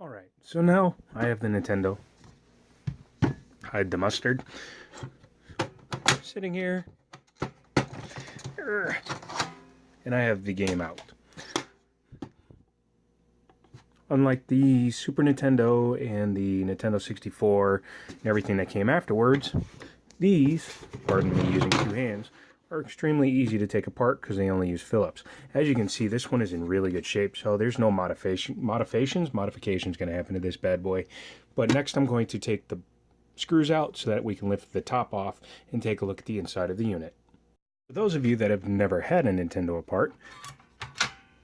Alright, so now I have the Nintendo. Hide the mustard. Sitting here. And I have the game out. Unlike the Super Nintendo and the Nintendo 64 and everything that came afterwards, these, pardon me using two hands, are extremely easy to take apart because they only use Phillips. As you can see, this one is in really good shape, so there's no modifications going to happen to this bad boy. But next I'm going to take the screws out so that we can lift the top off and take a look at the inside of the unit. For those of you that have never had a Nintendo apart,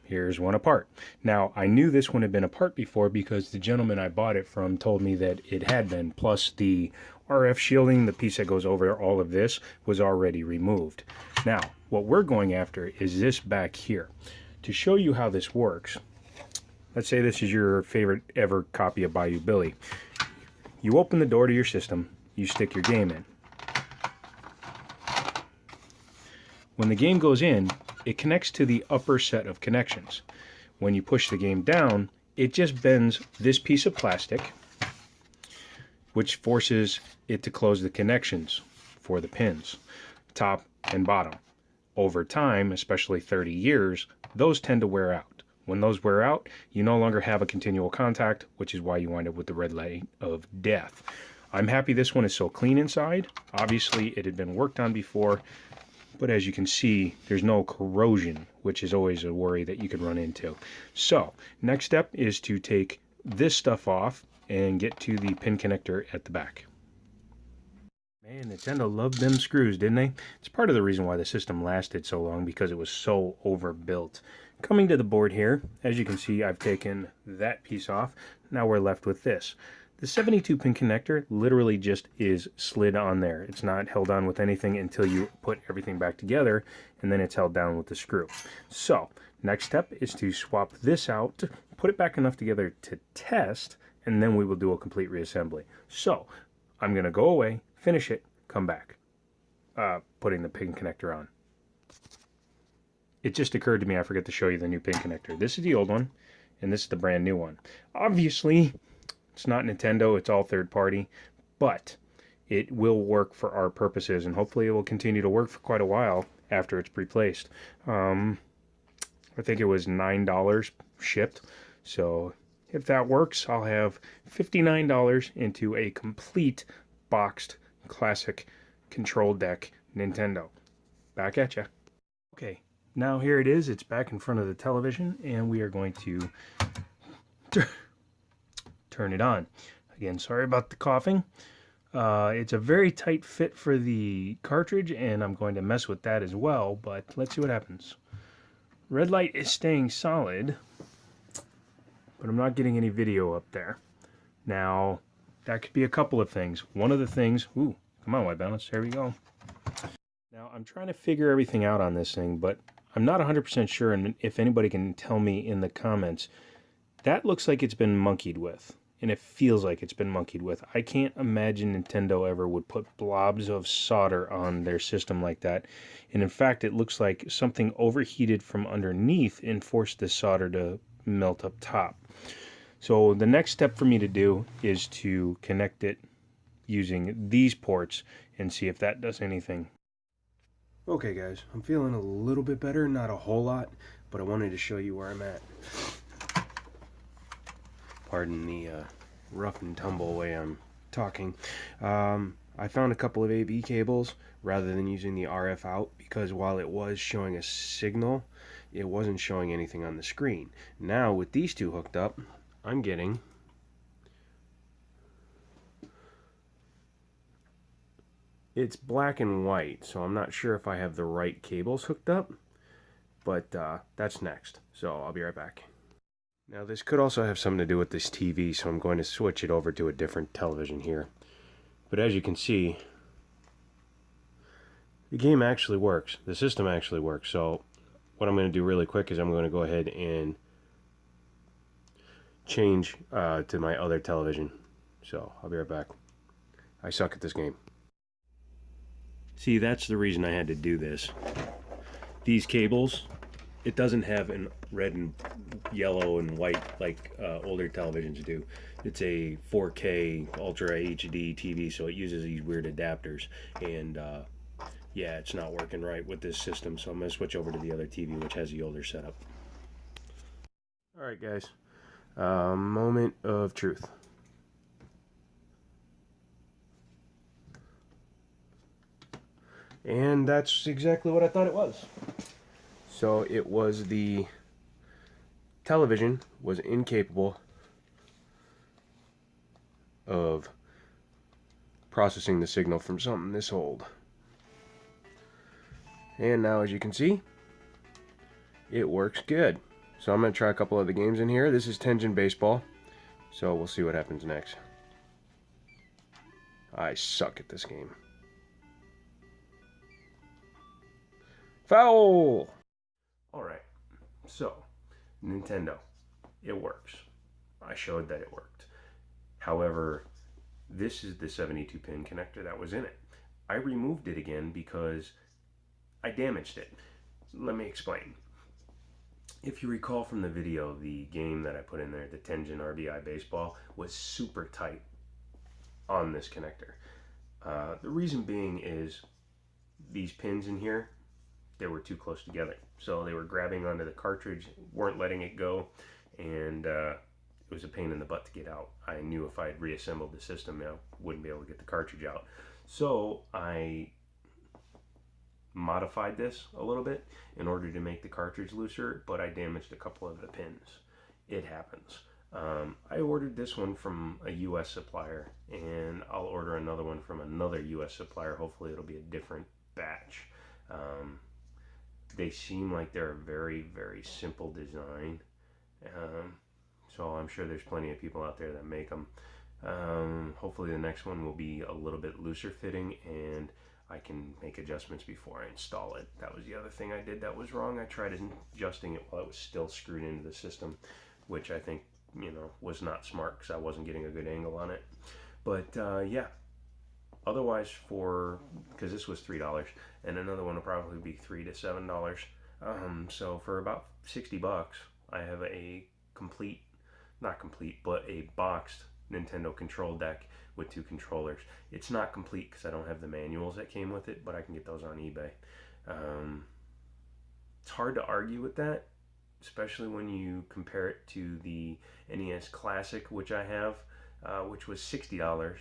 here's one apart. Now, I knew this one had been apart before because the gentleman I bought it from told me that it had been, plus the RF shielding, the piece that goes over all of this, was already removed. Now, what we're going after is this back here. To show you how this works, let's say this is your favorite ever copy of Bayou Billy. You open the door to your system, you stick your game in. When the game goes in, it connects to the upper set of connections. When you push the game down, it just bends this piece of plastic, which forces it to close the connections for the pins, top and bottom. Over time, especially 30 years, those tend to wear out. When those wear out, you no longer have a continual contact, which is why you wind up with the red light of death. I'm happy this one is so clean inside. Obviously, it had been worked on before, but as you can see, there's no corrosion, which is always a worry that you could run into. So, next step is to take this stuff off and get to the pin connector at the back. Man, Nintendo loved them screws, didn't they? It's part of the reason why the system lasted so long, because it was so overbuilt. Coming to the board here, as you can see, I've taken that piece off. Now we're left with this. The 72-pin connector literally just is slid on there. It's not held on with anything until you put everything back together, and then it's held down with the screw. So, next step is to swap this out, put it back enough together to test, and then we will do a complete reassembly. So, I'm going to go away, finish it, come back. Putting the pin connector on. It just occurred to me I forgot to show you the new pin connector. This is the old one, and this is the brand new one. Obviously, it's not Nintendo, it's all third party, but it will work for our purposes, and hopefully it will continue to work for quite a while after it's replaced. I think it was $9 shipped, so if that works, I'll have $59 into a complete boxed classic control deck Nintendo. Back at ya. Okay, now here it is. It's back in front of the television, and we are going to turn it on. Again, sorry about the coughing. It's a very tight fit for the cartridge, and I'm going to mess with that as well, but let's see what happens. Red light is staying solid, but I'm not getting any video up there. Now, that could be a couple of things. One of the things, ooh, come on, white balance, there we go. Now, I'm trying to figure everything out on this thing, but I'm not 100% sure, and if anybody can tell me in the comments, that looks like it's been monkeyed with. And it feels like it's been monkeyed with. I can't imagine Nintendo ever would put blobs of solder on their system like that. And in fact, it looks like something overheated from underneath and forced the solder to melt up top. So the next step for me to do is to connect it using these ports and see if that does anything. Okay guys, I'm feeling a little bit better, not a whole lot, but I wanted to show you where I'm at. Pardon the rough and tumble way I'm talking. I found a couple of AB cables rather than using the RF out, because while it was showing a signal, it wasn't showing anything on the screen. Now with these two hooked up, I'm getting it's black and white, so I'm not sure if I have the right cables hooked up, but that's next, so I'll be right back. Now this could also have something to do with this TV, so I'm going to switch it over to a different television here. But as you can see, the game actually works. The system actually works. So what I'm going to do really quick is I'm going to go ahead and change to my other television. So I'll be right back. I suck at this game. See, that's the reason I had to do this. These cables, It doesn't have an red and yellow and white like older televisions do. It's a 4K Ultra HD TV, so it uses these weird adapters. And yeah, it's not working right with this system, so I'm going to switch over to the other TV, which has the older setup. Alright guys, moment of truth. And that's exactly what I thought it was. So it was the television was incapable of processing the signal from something this old. And now, as you can see, it works good. So I'm going to try a couple of the games in here. This is Tengen Baseball, so we'll see what happens next. I suck at this game. Foul! Alright, so, Nintendo. It works. I showed that it worked. However, this is the 72-pin connector that was in it. I removed it again because I damaged it. Let me explain. If you recall from the video, the game that I put in there, the Tengen RBI Baseball, was super tight on this connector. The reason being is these pins in here, they were too close together. So they were grabbing onto the cartridge, weren't letting it go, and it was a pain in the butt to get out. I knew if I had reassembled the system, I wouldn't be able to get the cartridge out. So I modified this a little bit in order to make the cartridge looser, but I damaged a couple of the pins. It happens. I ordered this one from a US supplier, and I'll order another one from another US supplier. Hopefully it'll be a different batch. They seem like they're a very, very simple design. So I'm sure there's plenty of people out there that make them. Hopefully the next one will be a little bit looser fitting, and I can make adjustments before I install it. That was the other thing I did that was wrong. I tried adjusting it while it was still screwed into the system, which I think, you know, was not smart because I wasn't getting a good angle on it. But yeah, otherwise, because this was $3 and another one will probably be $3 to $7. So for about 60 bucks, I have a complete, not complete, but a boxed Nintendo control deck with 2 controllers. It's not complete because I don't have the manuals that came with it, but I can get those on eBay. It's hard to argue with that, especially when you compare it to the NES Classic, which I have, which was $60,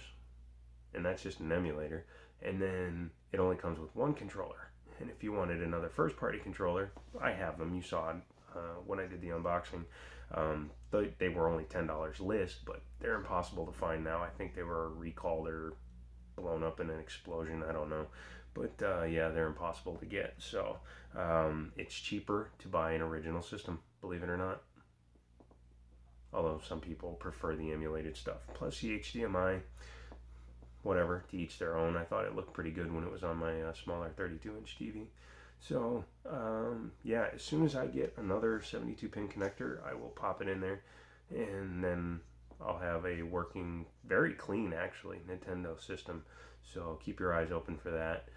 and that's just an emulator, and then it only comes with 1 controller. And if you wanted another first-party controller, I have them. You saw when I did the unboxing. They were only $10 list, but they're impossible to find now. I think they were recalled or blown up in an explosion. I don't know. But yeah, they're impossible to get. So it's cheaper to buy an original system, believe it or not. Although some people prefer the emulated stuff. Plus the HDMI, whatever, to each their own. I thought it looked pretty good when it was on my smaller 32-inch TV. So yeah, as soon as I get another 72-pin connector, I will pop it in there, and then I'll have a working, very clean actually, Nintendo system. So keep your eyes open for that.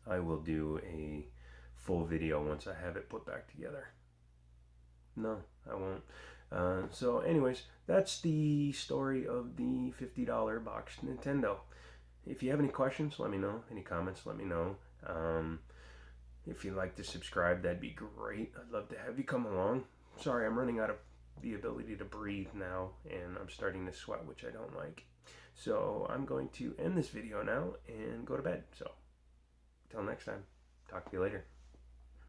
I will do a full video once I have it put back together. No, I won't. So anyways, that's the story of the $50 boxed Nintendo. If you have any questions, let me know. Any comments, let me know. If you'd like to subscribe, that'd be great. I'd love to have you come along. Sorry, I'm running out of the ability to breathe now, and I'm starting to sweat, which I don't like. So I'm going to end this video now and go to bed. So until next time, talk to you later.